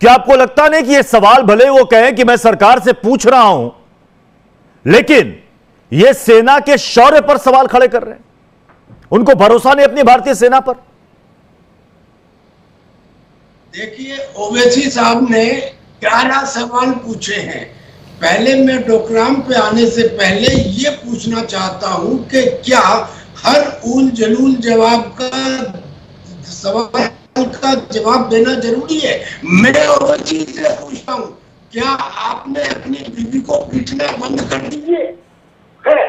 क्या आपको लगता नहीं कि यह सवाल भले वो कहें कि मैं सरकार से पूछ रहा हूं, लेकिन यह सेना के शौर्य पर सवाल खड़े कर रहे हैं? उनको भरोसा नहीं अपनी भारतीय सेना पर। देखिए, ओवैसी साहब ने 11 सवाल पूछे हैं। पहले मैं डोकलाम पे आने से पहले ये पूछना चाहता हूं कि क्या हर उल जलूल जवाब का सवाल का जवाब देना जरूरी है? मैं ओवैसी से पूछता हूं, क्या आपने अपनी बीवी को पीटना बंद कर दिए है?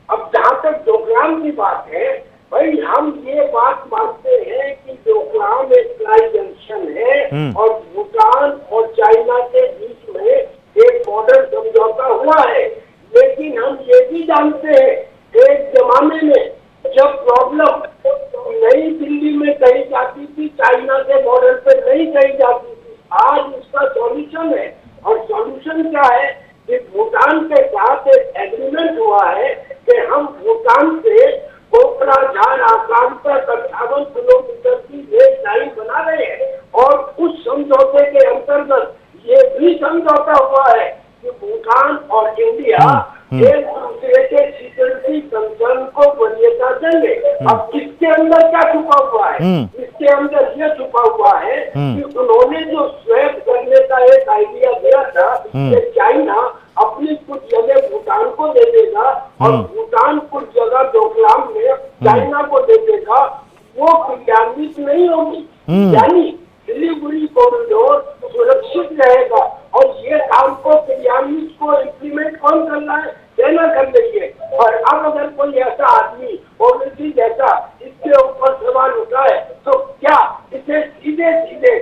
अब जहां तक डोकलाम की बात है, भाई हम ये बात मानते हैं कि डोकलाम एक फ्लाई जंक्शन है और भूटान और चाइना के बीच में एक बॉर्डर समझौता हुआ है। लेकिन हम ये भी जानते हैं, एक जमाने में जब प्रॉब्लम नई दिल्ली में कही जाती थी, चाइना के बॉर्डर पे नहीं कही जाती थी। आज उसका सॉल्यूशन है, और सॉल्यूशन क्या है कि भूटान के साथ एक एग्रीमेंट हुआ है कि हम भूटान से कोकराझार आसाम तक 58 किलोमीटर की रेल लाइन बना रहे हैं। और उस समझौते के अंतर्गत ये भी समझौता हुआ है कि भूटान और इंडिया एक दूसरे के सिक्योरिटी कंसर्न को वरीयता देंगे। अब इसके अंदर क्या छुपा हुआ है? इसके अंदर ये छुपा हुआ है कि उन्होंने जो स्वैप करने का एक आइडिया दिया था कि चाइना अपनी कुछ जगह भूटान को दे देगा और भूटान कुछ जगह डोकलाम में चाइना को दे देगा, वो क्रियान्वित नहीं होगी। यानी सिलीगुड़ी कॉरिडोर सुरक्षित रहेगा। और ये काम को क्रियान्वित को इम्प्लीमेंट कौन कर रहा है? सेना कर रही है। और अब अगर कोई ऐसा आदमी ओवैसी जैसा इसके ऊपर सवाल उठाए तो क्या इसे सीधे सीधे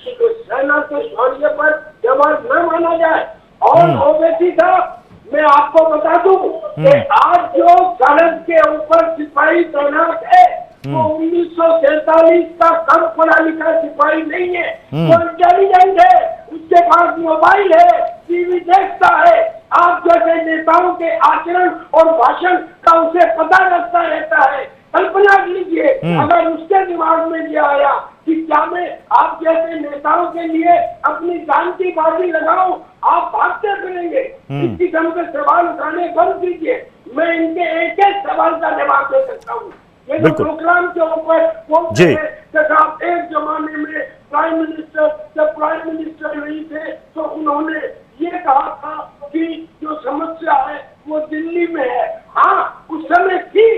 सेना के शौर्य पर जवाब न माना जाए? और ओवैसी साहब, मैं आपको बता दूं कि आज जो सरहद के ऊपर सिपाही तैनात है वो 1947 का कम पढ़ा लिखा सिपाही नहीं है, वो इंटेलिजेंट है, उसके पास मोबाइल है, टीवी देखता है। आप जैसे नेताओं के आचरण और भाषण का उसे पता लगता रहता है। कल्पना कीजिए अगर उसके दिमाग में ये आया कि क्या मैं आप जैसे नेताओं के लिए अपनी जान की बाजी लगाऊं, आप भागते फिरेंगे। इस किस्म के सवाल उठाने बंद कीजिए। मैं इनके एक एक सवाल का जवाब दे सकता हूँ। ये जो प्रोग्राम के ऊपर बोलते हैं कि एक जमाने में प्राइम मिनिस्टर जब प्राइम मिनिस्टर नहीं थे तो उन्होंने ये कहा था कि जो समस्या है वो दिल्ली में है। हाँ, उस समय थी।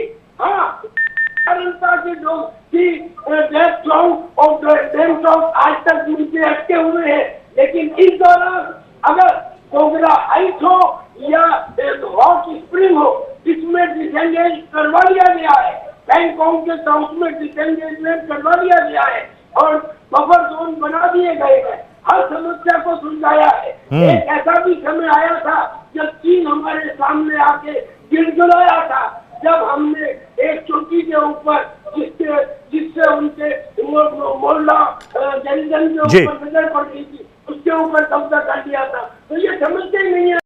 हाँ, की जो थी आज तक नीचे अटके हुए हैं। लेकिन इस दौरान अगर कोगरा हाइट हो या हॉट स्प्रिंग हो, इसमें डिसएंगेज करवा लिया गया है। बैंकॉक के साउथ में डिसएंगेजमेंट करवा लिया गया है और बफर जोन बना दिए गए हैं। हर समस्या को सुलझाया है। एक ऐसा भी समय आया था जब चीन हमारे सामने आके गिड़गिड़ाया था, जब हमने एक चोटी के ऊपर जिससे उनके मोहल्ला जनजन के ऊपर नजर पड़ गई थी, उसके ऊपर कब्जा कर लिया था। तो ये समझते ही नहीं है।